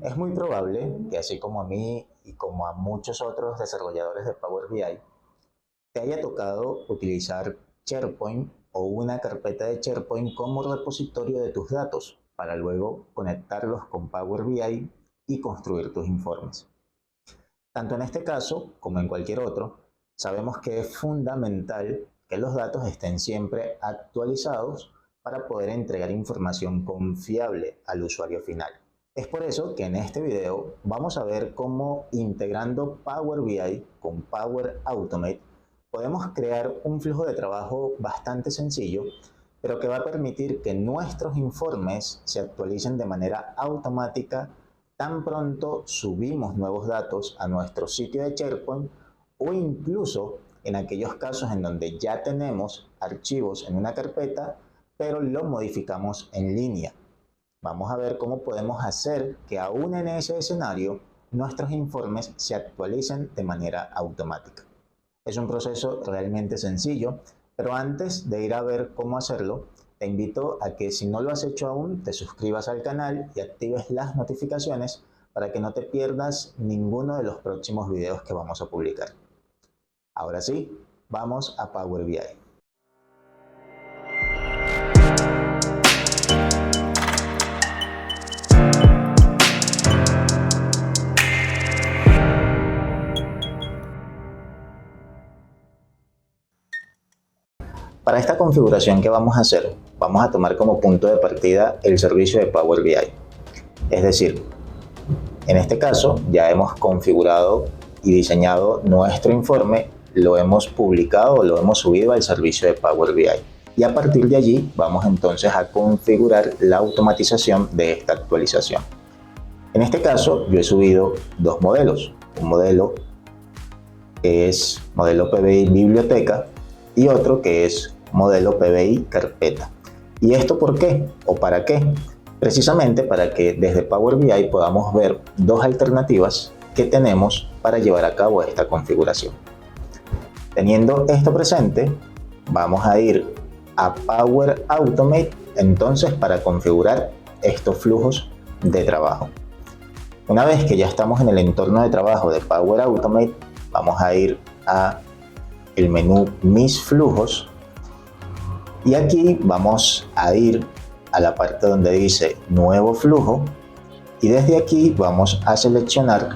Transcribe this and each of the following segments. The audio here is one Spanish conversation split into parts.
Es muy probable que así como a mí y como a muchos otros desarrolladores de Power BI, te haya tocado utilizar SharePoint o una carpeta de SharePoint como repositorio de tus datos para luego conectarlos con Power BI y construir tus informes. Tanto en este caso como en cualquier otro, sabemos que es fundamental que los datos estén siempre actualizados para poder entregar información confiable al usuario final. Es por eso que en este video vamos a ver cómo integrando Power BI con Power Automate podemos crear un flujo de trabajo bastante sencillo, pero que va a permitir que nuestros informes se actualicen de manera automática tan pronto subimos nuevos datos a nuestro sitio de SharePoint o incluso en aquellos casos en donde ya tenemos archivos en una carpeta, pero lo modificamos en línea. Vamos a ver cómo podemos hacer que aún en ese escenario nuestros informes se actualicen de manera automática. Es un proceso realmente sencillo, pero antes de ir a ver cómo hacerlo, te invito a que si no lo has hecho aún, te suscribas al canal y actives las notificaciones para que no te pierdas ninguno de los próximos videos que vamos a publicar. Ahora sí, vamos a Power BI. Para esta configuración que vamos a hacer, vamos a tomar como punto de partida el servicio de Power BI. Es decir, en este caso ya hemos configurado y diseñado nuestro informe, lo hemos publicado o lo hemos subido al servicio de Power BI. Y a partir de allí vamos entonces a configurar la automatización de esta actualización. En este caso yo he subido dos modelos, un modelo que es modelo PBI biblioteca y otro que es modelo PBI carpeta. ¿Y esto por qué o para qué? Precisamente para que desde Power BI podamos ver dos alternativas que tenemos para llevar a cabo esta configuración. Teniendo esto presente, vamos a ir a Power Automate entonces para configurar estos flujos de trabajo. Una vez que ya estamos en el entorno de trabajo de Power Automate, vamos a ir a el menú Mis flujos y aquí vamos a ir a la parte donde dice Nuevo flujo y desde aquí vamos a seleccionar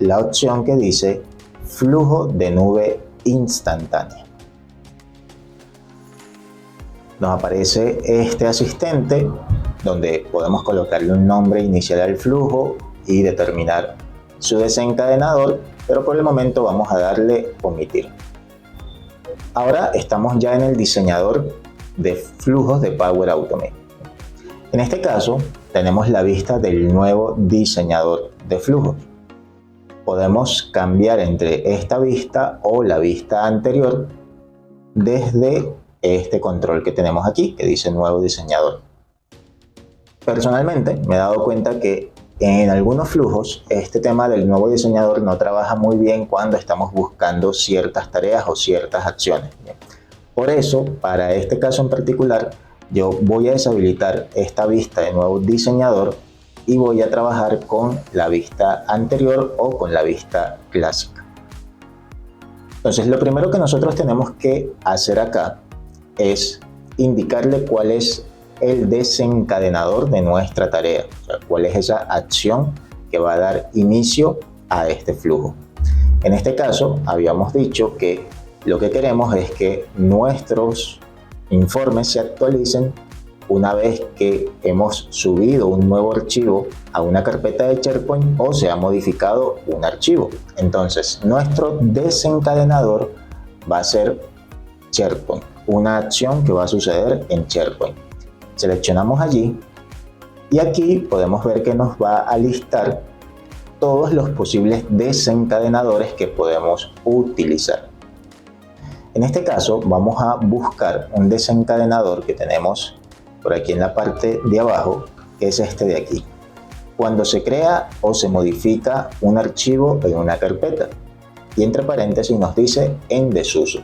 la opción que dice Flujo de nube instantánea. Nos aparece este asistente donde podemos colocarle un nombre inicial al flujo y determinar su desencadenador, pero por el momento vamos a darle omitir. Ahora estamos ya en el diseñador de flujos de Power Automate. En este caso tenemos la vista del nuevo diseñador de flujos. Podemos cambiar entre esta vista o la vista anterior desde este control que tenemos aquí que dice nuevo diseñador. Personalmente me he dado cuenta que en algunos flujos este tema del nuevo diseñador no trabaja muy bien cuando estamos buscando ciertas tareas o ciertas acciones. Por eso, para este caso en particular, yo voy a deshabilitar esta vista de nuevo diseñador y voy a trabajar con la vista anterior o con la vista clásica. Entonces, lo primero que nosotros tenemos que hacer acá es indicarle cuál es el desencadenador de nuestra tarea, o sea, cuál es esa acción que va a dar inicio a este flujo. En este caso, habíamos dicho que lo que queremos es que nuestros informes se actualicen una vez que hemos subido un nuevo archivo a una carpeta de SharePoint o se ha modificado un archivo. Entonces, nuestro desencadenador va a ser SharePoint, una acción que va a suceder en SharePoint. Seleccionamos allí y aquí podemos ver que nos va a listar todos los posibles desencadenadores que podemos utilizar. En este caso vamos a buscar un desencadenador que tenemos por aquí en la parte de abajo, que es este de aquí. Cuando se crea o se modifica un archivo en una carpeta y entre paréntesis nos dice en desuso.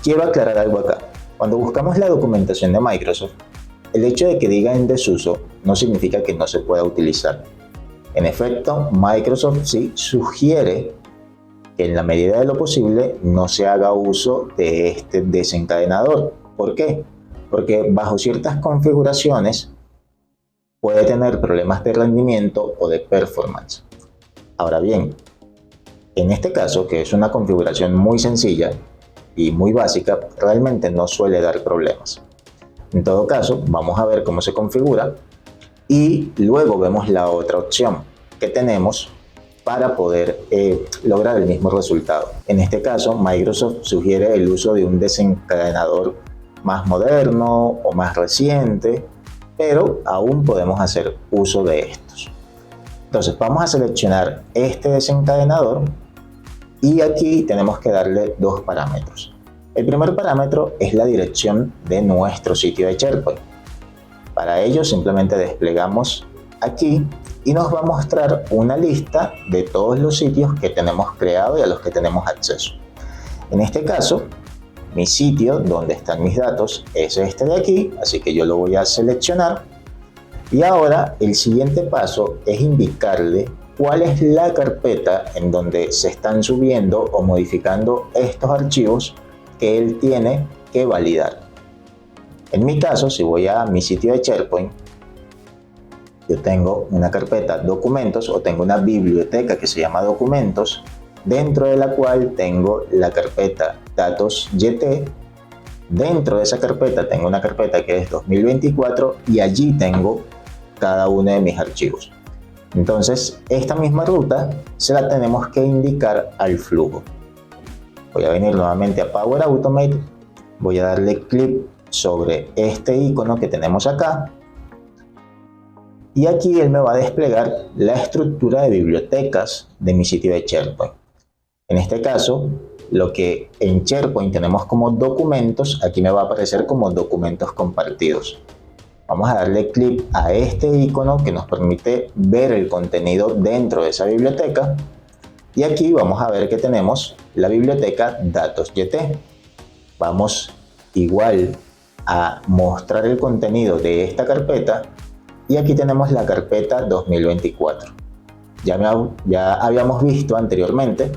Quiero aclarar algo acá. Cuando buscamos la documentación de Microsoft, el hecho de que diga en desuso no significa que no se pueda utilizar. En efecto, Microsoft sí sugiere que en la medida de lo posible no se haga uso de este desencadenador. ¿Por qué? Porque bajo ciertas configuraciones puede tener problemas de rendimiento o de performance. Ahora bien, en este caso, que es una configuración muy sencilla y muy básica, realmente no suele dar problemas. En todo caso, vamos a ver cómo se configura y luego vemos la otra opción que tenemos para poder lograr el mismo resultado. En este caso, Microsoft sugiere el uso de un desencadenador más moderno o más reciente, pero aún podemos hacer uso de estos. Entonces vamos a seleccionar este desencadenador y aquí tenemos que darle dos parámetros. El primer parámetro es la dirección de nuestro sitio de SharePoint. Para ello simplemente desplegamos aquí y nos va a mostrar una lista de todos los sitios que tenemos creado y a los que tenemos acceso. En este caso, mi sitio donde están mis datos es este de aquí, así que yo lo voy a seleccionar. Y ahora el siguiente paso es indicarle cuál es la carpeta en donde se están subiendo o modificando estos archivos que él tiene que validar. En mi caso, si voy a mi sitio de SharePoint, yo tengo una carpeta documentos o tengo una biblioteca que se llama documentos, dentro de la cual tengo la carpeta datos YT. Dentro de esa carpeta tengo una carpeta que es 2024 y allí tengo cada uno de mis archivos. Entonces, esta misma ruta se la tenemos que indicar al flujo. Voy a venir nuevamente a Power Automate, voy a darle clic sobre este icono que tenemos acá y aquí él me va a desplegar la estructura de bibliotecas de mi sitio de SharePoint. En este caso, lo que en SharePoint tenemos como documentos, aquí me va a aparecer como documentos compartidos. Vamos a darle clic a este icono que nos permite ver el contenido dentro de esa biblioteca y aquí vamos a ver que tenemos la biblioteca datos YT. Vamos igual a mostrar el contenido de esta carpeta y aquí tenemos la carpeta 2024. Ya habíamos visto anteriormente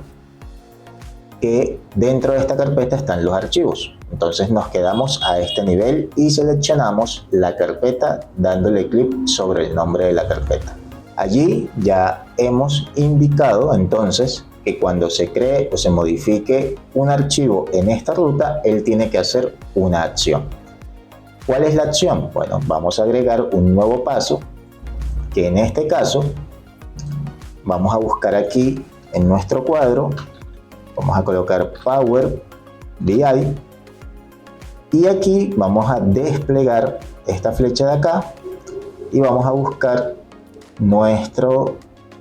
que dentro de esta carpeta están los archivos. Entonces nos quedamos a este nivel y seleccionamos la carpeta dándole clic sobre el nombre de la carpeta. Allí ya hemos indicado entonces que cuando se cree o se modifique un archivo en esta ruta, él tiene que hacer una acción. ¿Cuál es la acción? Bueno, vamos a agregar un nuevo paso, que en este caso vamos a buscar aquí en nuestro cuadro, vamos a colocar Power BI y aquí vamos a desplegar esta flecha de acá y vamos a buscar nuestro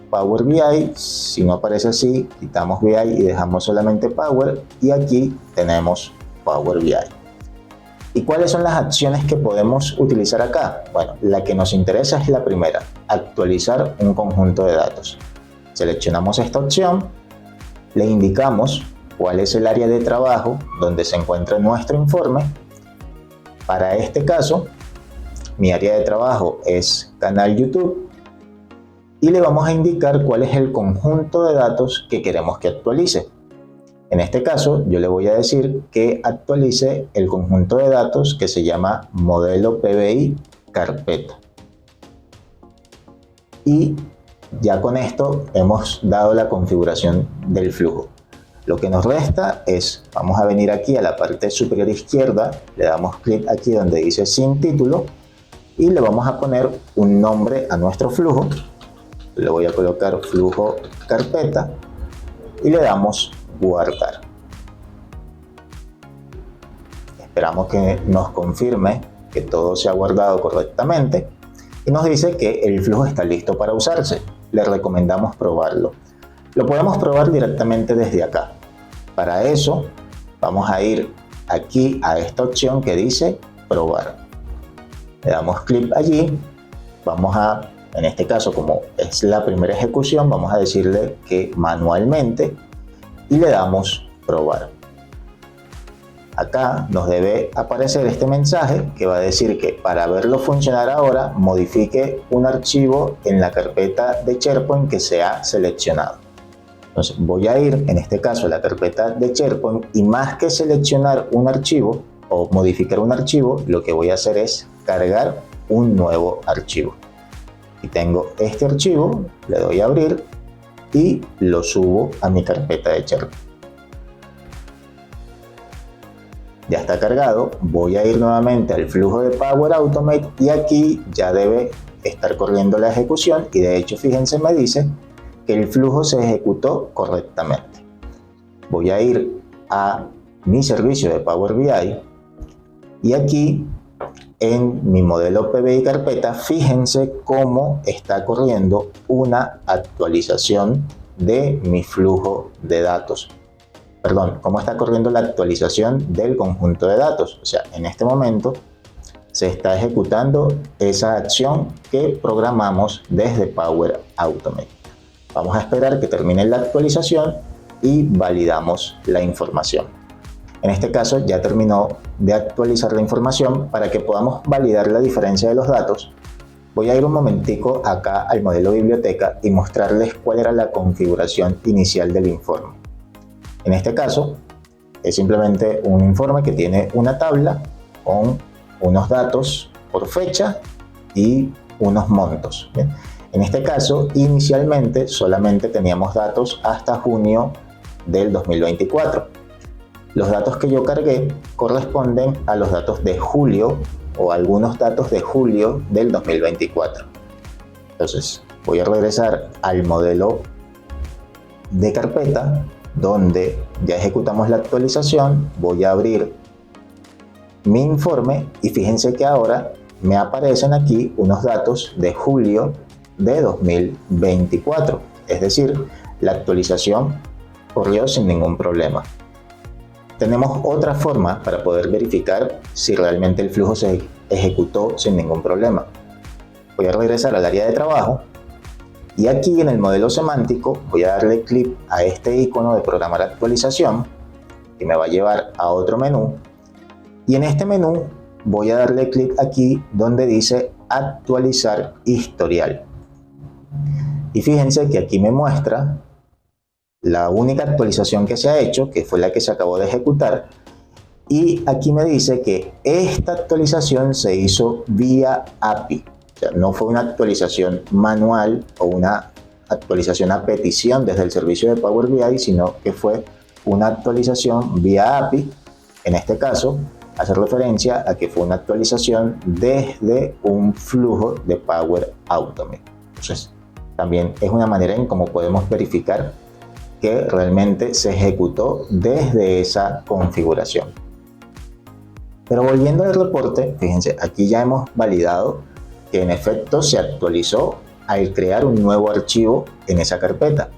Power BI. Si no aparece así, quitamos BI y dejamos solamente Power y aquí tenemos Power BI. ¿Y cuáles son las acciones que podemos utilizar acá? Bueno, la que nos interesa es la primera, actualizar un conjunto de datos. Seleccionamos esta opción, le indicamos cuál es el área de trabajo donde se encuentra nuestro informe. Para este caso, mi área de trabajo es canal YouTube y le vamos a indicar cuál es el conjunto de datos que queremos que actualice. En este caso, yo le voy a decir que actualice el conjunto de datos que se llama modelo PBI carpeta. Y ya con esto hemos dado la configuración del flujo. Lo que nos resta es, vamos a venir aquí a la parte superior izquierda, le damos clic aquí donde dice sin título y le vamos a poner un nombre a nuestro flujo. Le voy a colocar flujo carpeta y le damos guardar. Esperamos que nos confirme que todo se ha guardado correctamente y nos dice que el flujo está listo para usarse. Le recomendamos probarlo. Lo podemos probar directamente desde acá. Para eso vamos a ir aquí a esta opción que dice probar. Le damos clic allí. Vamos a, en este caso como es la primera ejecución, vamos a decirle que manualmente y le damos probar. Acá nos debe aparecer este mensaje que va a decir que para verlo funcionar ahora, modifique un archivo en la carpeta de SharePoint que se ha seleccionado. Entonces voy a ir, en este caso, a la carpeta de SharePoint y más que seleccionar un archivo o modificar un archivo, lo que voy a hacer es cargar un nuevo archivo. Y tengo este archivo, le doy a abrir y lo subo a mi carpeta de SharePoint. Ya está cargado, voy a ir nuevamente al flujo de Power Automate y aquí ya debe estar corriendo la ejecución y de hecho fíjense me dice que el flujo se ejecutó correctamente. Voy a ir a mi servicio de Power BI y aquí en mi modelo PBI carpeta fíjense cómo está corriendo una actualización de mi flujo de datos. Perdón, cómo está corriendo la actualización del conjunto de datos. O sea, en este momento se está ejecutando esa acción que programamos desde Power Automate. Vamos a esperar que termine la actualización y validamos la información. En este caso ya terminó de actualizar la información. Para que podamos validar la diferencia de los datos, voy a ir un momentico acá al modelo biblioteca y mostrarles cuál era la configuración inicial del informe. En este caso, es simplemente un informe que tiene una tabla con unos datos por fecha y unos montos. ¿Bien? En este caso, inicialmente solamente teníamos datos hasta junio del 2024. Los datos que yo cargué corresponden a los datos de julio o algunos datos de julio del 2024. Entonces, voy a regresar al modelo de carpeta donde ya ejecutamos la actualización, voy a abrir mi informe y fíjense que ahora me aparecen aquí unos datos de julio de 2024, es decir, la actualización corrió sin ningún problema. Tenemos otra forma para poder verificar si realmente el flujo se ejecutó sin ningún problema. Voy a regresar al área de trabajo y aquí en el modelo semántico voy a darle clic a este icono de programar actualización que me va a llevar a otro menú y en este menú voy a darle clic aquí donde dice actualizar historial y fíjense que aquí me muestra la única actualización que se ha hecho, que fue la que se acabó de ejecutar, y aquí me dice que esta actualización se hizo vía API. O sea, no fue una actualización manual o una actualización a petición desde el servicio de Power BI, sino que fue una actualización vía API. En este caso, hace referencia a que fue una actualización desde un flujo de Power Automate. Entonces, también es una manera en cómo podemos verificar que realmente se ejecutó desde esa configuración. Pero volviendo al reporte, fíjense, aquí ya hemos validado que en efecto se actualizó al crear un nuevo archivo en esa carpeta.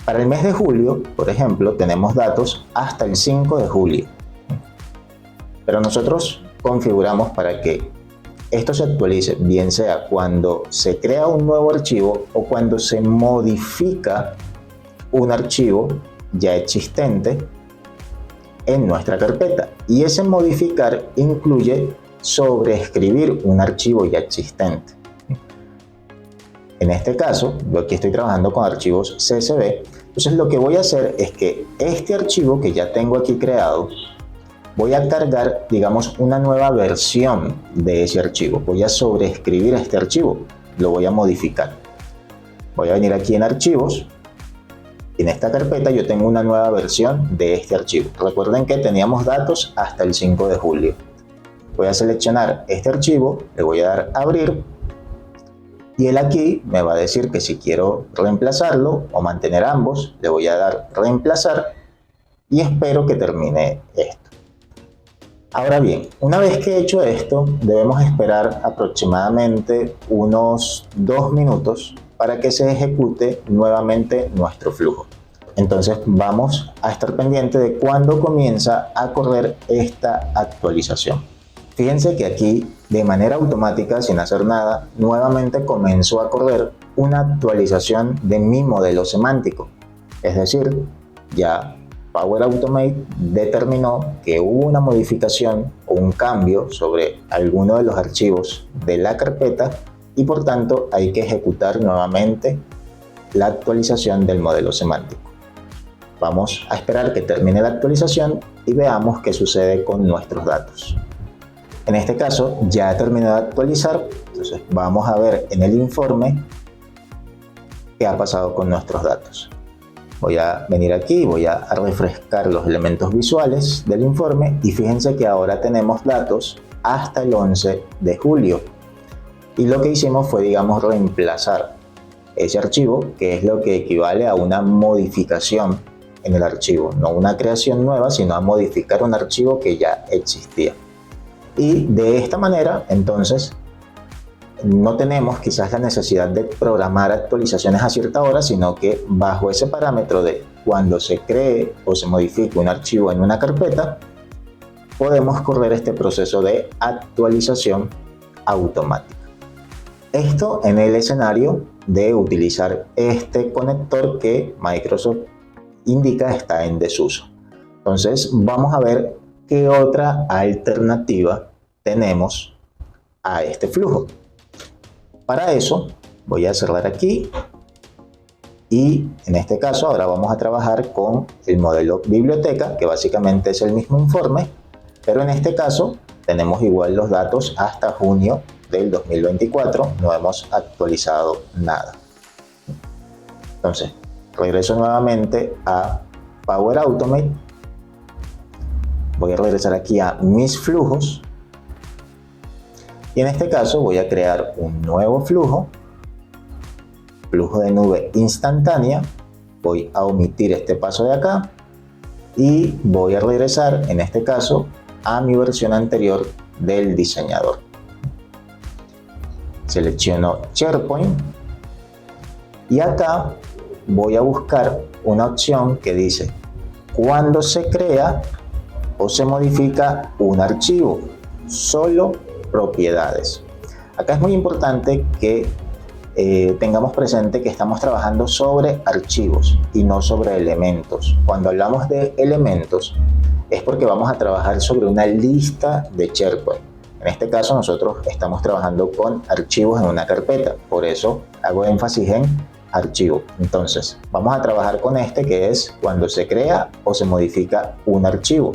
Para el mes de julio, por ejemplo, tenemos datos hasta el 5 de julio. Pero nosotros configuramos para que esto se actualice, bien sea cuando se crea un nuevo archivo o cuando se modifica un archivo ya existente en nuestra carpeta. Y ese modificar incluye sobreescribir un archivo ya existente. En este caso, yo aquí estoy trabajando con archivos CSV, entonces lo que voy a hacer es que este archivo que ya tengo aquí creado, voy a cargar, digamos, una nueva versión de ese archivo. Voy a sobreescribir este archivo, lo voy a modificar. Voy a venir aquí en archivos. En esta carpeta yo tengo una nueva versión de este archivo. Recuerden que teníamos datos hasta el 5 de julio. Voy a seleccionar este archivo, le voy a dar a abrir y él aquí me va a decir que si quiero reemplazarlo o mantener ambos, le voy a dar reemplazar y espero que termine esto. Ahora bien, una vez que he hecho esto, debemos esperar aproximadamente unos 2 minutos para que se ejecute nuevamente nuestro flujo. Entonces vamos a estar pendiente de cuándo comienza a correr esta actualización. Fíjense que aquí, de manera automática, sin hacer nada, nuevamente comenzó a correr una actualización de mi modelo semántico. Es decir, ya Power Automate determinó que hubo una modificación o un cambio sobre alguno de los archivos de la carpeta y por tanto hay que ejecutar nuevamente la actualización del modelo semántico. Vamos a esperar que termine la actualización y veamos qué sucede con nuestros datos. En este caso ya he terminado de actualizar, entonces vamos a ver en el informe qué ha pasado con nuestros datos. Voy a venir aquí y voy a refrescar los elementos visuales del informe y fíjense que ahora tenemos datos hasta el 11 de julio. Y lo que hicimos fue, digamos, reemplazar ese archivo, que es lo que equivale a una modificación en el archivo, no una creación nueva, sino a modificar un archivo que ya existía. Y de esta manera, entonces, no tenemos quizás la necesidad de programar actualizaciones a cierta hora, sino que bajo ese parámetro de cuando se cree o se modifique un archivo en una carpeta, podemos correr este proceso de actualización automática. Esto en el escenario de utilizar este conector que Microsoft indica está en desuso. Entonces vamos a ver qué otra alternativa tenemos a este flujo. Para eso voy a cerrar aquí y en este caso ahora vamos a trabajar con el modelo biblioteca, que básicamente es el mismo informe, pero en este caso tenemos igual los datos hasta junio del 2024, no hemos actualizado nada. Entonces regreso nuevamente a Power Automate, voy a regresar aquí a mis flujos y en este caso voy a crear un nuevo flujo de nube instantánea, voy a omitir este paso de acá y voy a regresar en este caso a mi versión anterior del diseñador. Selecciono SharePoint y acá voy a buscar una opción que dice cuando se crea o se modifica un archivo, solo propiedades. Acá es muy importante que tengamos presente que estamos trabajando sobre archivos y no sobre elementos. Cuando hablamos de elementos es porque vamos a trabajar sobre una lista de SharePoint. En este caso nosotros estamos trabajando con archivos en una carpeta, por eso hago énfasis en archivo. Entonces vamos a trabajar con este que es cuando se crea o se modifica un archivo,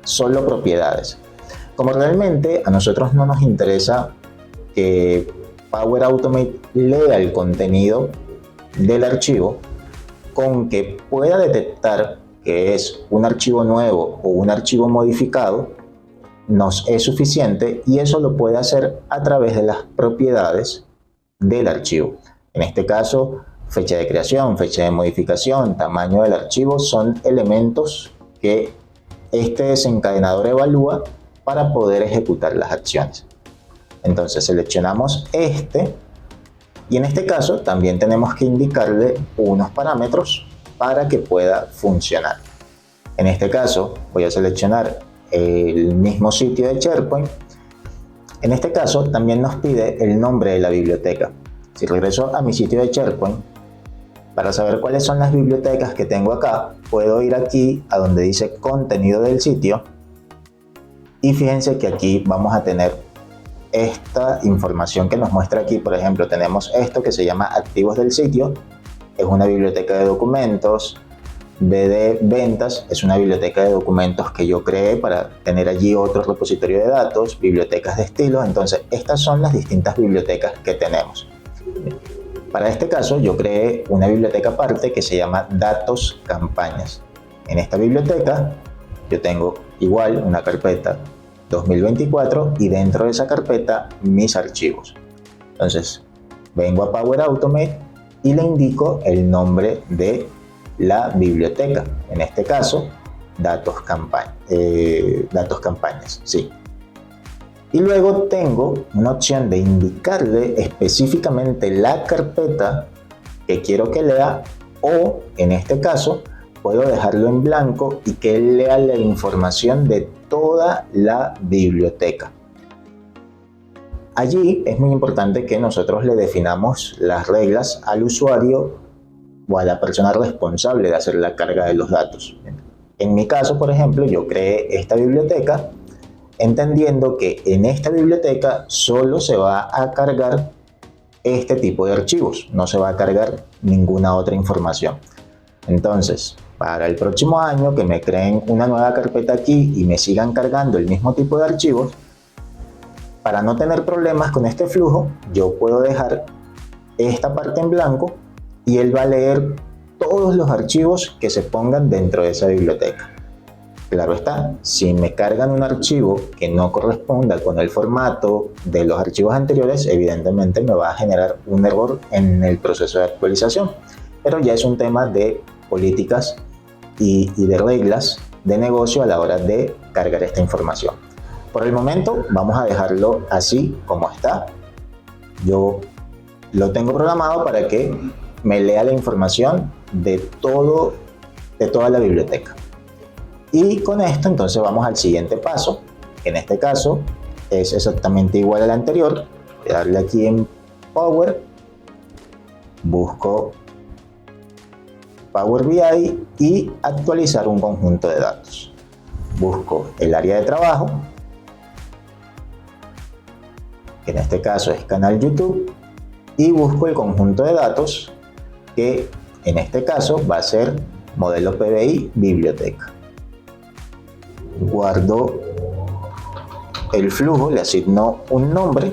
solo propiedades. Como realmente a nosotros no nos interesa que Power Automate lea el contenido del archivo, con que pueda detectar que es un archivo nuevo o un archivo modificado, nos es suficiente y eso lo puede hacer a través de las propiedades del archivo. En este caso, fecha de creación, fecha de modificación, tamaño del archivo son elementos que este desencadenador evalúa para poder ejecutar las acciones. Entonces seleccionamos este y en este caso también tenemos que indicarle unos parámetros para que pueda funcionar. En este caso voy a seleccionar el mismo sitio de SharePoint. En este caso también nos pide el nombre de la biblioteca. Si regreso a mi sitio de SharePoint, para saber cuáles son las bibliotecas que tengo acá, puedo ir aquí a donde dice contenido del sitio y fíjense que aquí vamos a tener esta información que nos muestra aquí. Por ejemplo, tenemos esto que se llama activos del sitio, es una biblioteca de documentos. BD Ventas es una biblioteca de documentos que yo creé para tener allí otro repositorio de datos, bibliotecas de estilos. Entonces estas son las distintas bibliotecas que tenemos. Para este caso yo creé una biblioteca aparte que se llama datos campañas. En esta biblioteca yo tengo igual una carpeta 2024 y dentro de esa carpeta mis archivos. Entonces vengo a Power Automate y le indico el nombre de la biblioteca, en este caso datos campañas, sí. Y luego tengo una opción de indicarle específicamente la carpeta que quiero que lea, o en este caso puedo dejarlo en blanco y que él lea la información de toda la biblioteca. Allí es muy importante que nosotros le definamos las reglas al usuario o a la persona responsable de hacer la carga de los datos. En mi caso, por ejemplo, yo creé esta biblioteca entendiendo que en esta biblioteca solo se va a cargar este tipo de archivos, no se va a cargar ninguna otra información. Entonces, para el próximo año que me creen una nueva carpeta aquí y me sigan cargando el mismo tipo de archivos, para no tener problemas con este flujo, yo puedo dejar esta parte en blanco y él va a leer todos los archivos que se pongan dentro de esa biblioteca. Claro está, si me cargan un archivo que no corresponda con el formato de los archivos anteriores, evidentemente me va a generar un error en el proceso de actualización. Pero ya es un tema de políticas y de reglas de negocio a la hora de cargar esta información. Por el momento vamos a dejarlo así como está. Yo lo tengo programado para que me lea la información de toda la biblioteca. Y con esto entonces vamos al siguiente paso, que en este caso es exactamente igual al anterior. Voy a darle aquí en Power, busco Power BI y actualizar un conjunto de datos. Busco el área de trabajo, que en este caso es canal YouTube, y busco el conjunto de datos, que en este caso va a ser modelo PBI biblioteca. Guardo el flujo, le asigno un nombre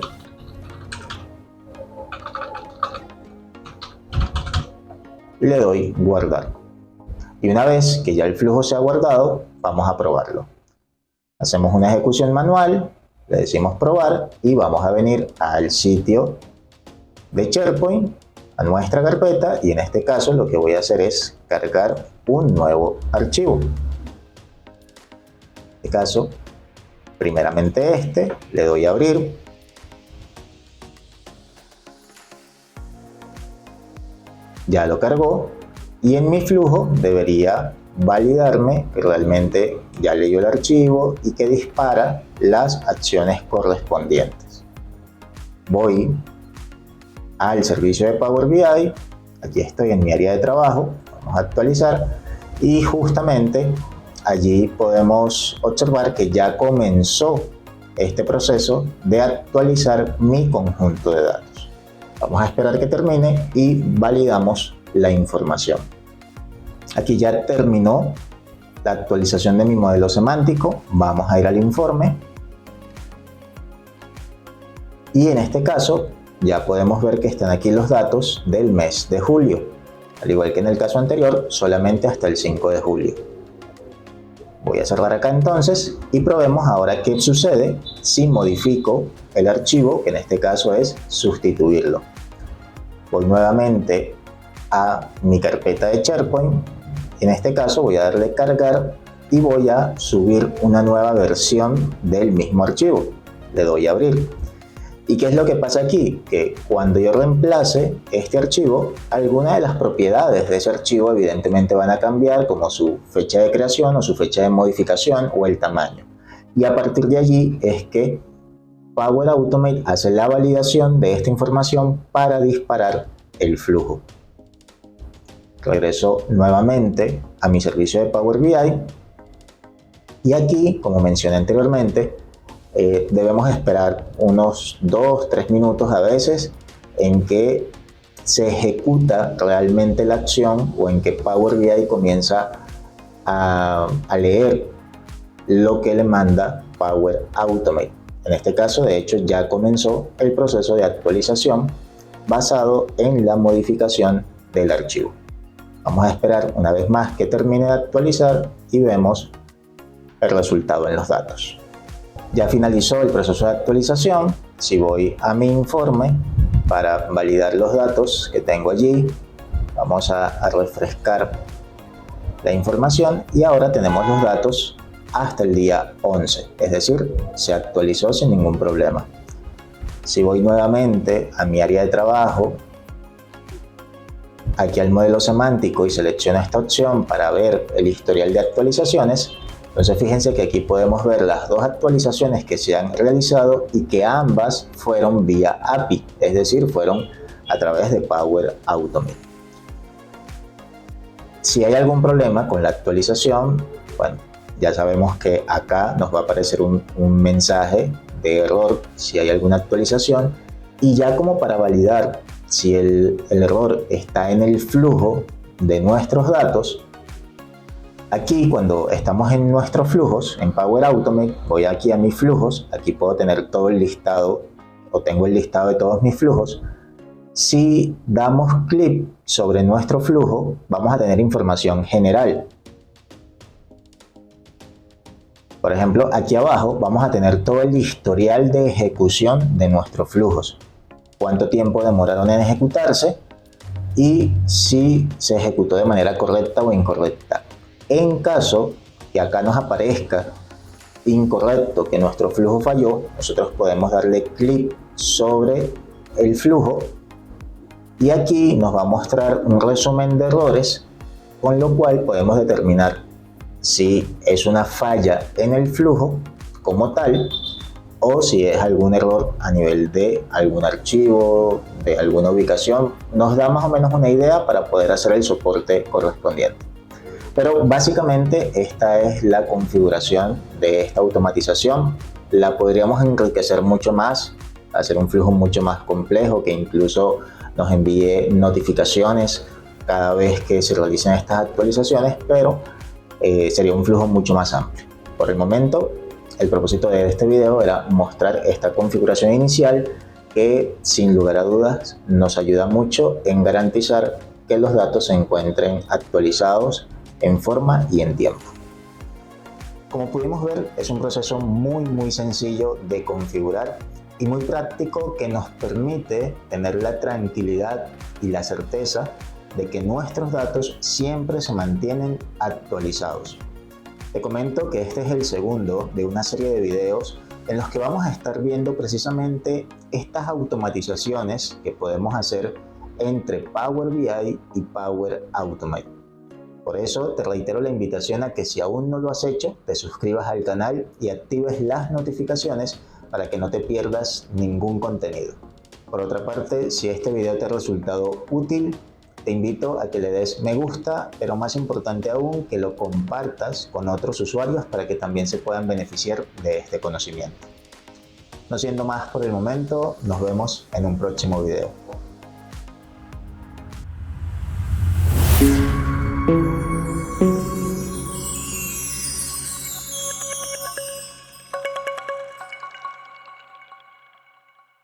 y le doy guardar. Y una vez que ya el flujo se ha guardado, vamos a probarlo. Hacemos una ejecución manual, le decimos probar y vamos a venir al sitio de SharePoint, a nuestra carpeta, y en este caso lo que voy a hacer es cargar un nuevo archivo. En este caso, primeramente le doy a abrir. Ya lo cargó y en mi flujo debería validarme que realmente ya leyó el archivo y que dispara las acciones correspondientes. Voy al servicio de Power BI, aquí estoy en mi área de trabajo, vamos a actualizar y justamente allí podemos observar que ya comenzó este proceso de actualizar mi conjunto de datos. Vamos a esperar que termine y validamos la información. Aquí ya terminó la actualización de mi modelo semántico. Vamos a ir al informe. Y en este caso ya podemos ver que están aquí los datos del mes de julio. Al igual que en el caso anterior, solamente hasta el 5 de julio. Voy a cerrar acá entonces y probemos ahora qué sucede si modifico el archivo, que en este caso es sustituirlo. Voy nuevamente a mi carpeta de SharePoint. En este caso voy a darle cargar y voy a subir una nueva versión del mismo archivo. Le doy a abrir. ¿Y qué es lo que pasa aquí? Que cuando yo reemplace este archivo, algunas de las propiedades de ese archivo evidentemente van a cambiar, como su fecha de creación o su fecha de modificación o el tamaño. Y a partir de allí es que Power Automate hace la validación de esta información para disparar el flujo. Regreso nuevamente a mi servicio de Power BI y aquí, como mencioné anteriormente, debemos esperar unos 2-3 minutos a veces en que se ejecuta realmente la acción o en que Power BI comienza a leer lo que le manda Power Automate. En este caso, de hecho, ya comenzó el proceso de actualización basado en la modificación del archivo. Vamos a esperar una vez más que termine de actualizar y vemos el resultado en los datos. Ya finalizó el proceso de actualización. Si voy a mi informe para validar los datos que tengo allí, vamos a refrescar la información y ahora tenemos los datos hasta el día 11, es decir, se actualizó sin ningún problema. Si voy nuevamente a mi área de trabajo, aquí al modelo semántico y selecciono esta opción para ver el historial de actualizaciones, entonces fíjense que aquí podemos ver las dos actualizaciones que se han realizado y que ambas fueron vía API, es decir, fueron a través de Power Automate. Si hay algún problema con la actualización, Bueno, ya sabemos que acá nos va a aparecer un mensaje de error si hay alguna actualización, y ya como para validar si el error está en el flujo de nuestros datos, aquí cuando estamos en nuestros flujos, en Power Automate, voy aquí a mis flujos, aquí puedo tener todo el listado, o tengo el listado de todos mis flujos. Si damos clic sobre nuestro flujo, vamos a tener información general. Por ejemplo, aquí abajo vamos a tener todo el historial de ejecución de nuestros flujos. Cuánto tiempo demoraron en ejecutarse y si se ejecutó de manera correcta o incorrecta. En caso que acá nos aparezca incorrecto, que nuestro flujo falló, nosotros podemos darle clic sobre el flujo y aquí nos va a mostrar un resumen de errores, con lo cual podemos determinar si es una falla en el flujo como tal o si es algún error a nivel de algún archivo, de alguna ubicación. Nos da más o menos una idea para poder hacer el soporte correspondiente. Pero básicamente esta es la configuración de esta automatización. La podríamos enriquecer mucho más, hacer un flujo mucho más complejo que incluso nos envíe notificaciones cada vez que se realicen estas actualizaciones, pero sería un flujo mucho más amplio. Por el momento, el propósito de este video era mostrar esta configuración inicial que sin lugar a dudas nos ayuda mucho en garantizar que los datos se encuentren actualizados en forma y en tiempo. Como pudimos ver, es un proceso muy sencillo de configurar y muy práctico que nos permite tener la tranquilidad y la certeza de que nuestros datos siempre se mantienen actualizados. Te comento que este es el segundo de una serie de videos en los que vamos a estar viendo precisamente estas automatizaciones que podemos hacer entre Power BI y Power Automate. Por eso te reitero la invitación a que si aún no lo has hecho, te suscribas al canal y actives las notificaciones para que no te pierdas ningún contenido. Por otra parte, si este video te ha resultado útil, te invito a que le des me gusta, pero más importante aún, que lo compartas con otros usuarios para que también se puedan beneficiar de este conocimiento. No siendo más por el momento, nos vemos en un próximo video.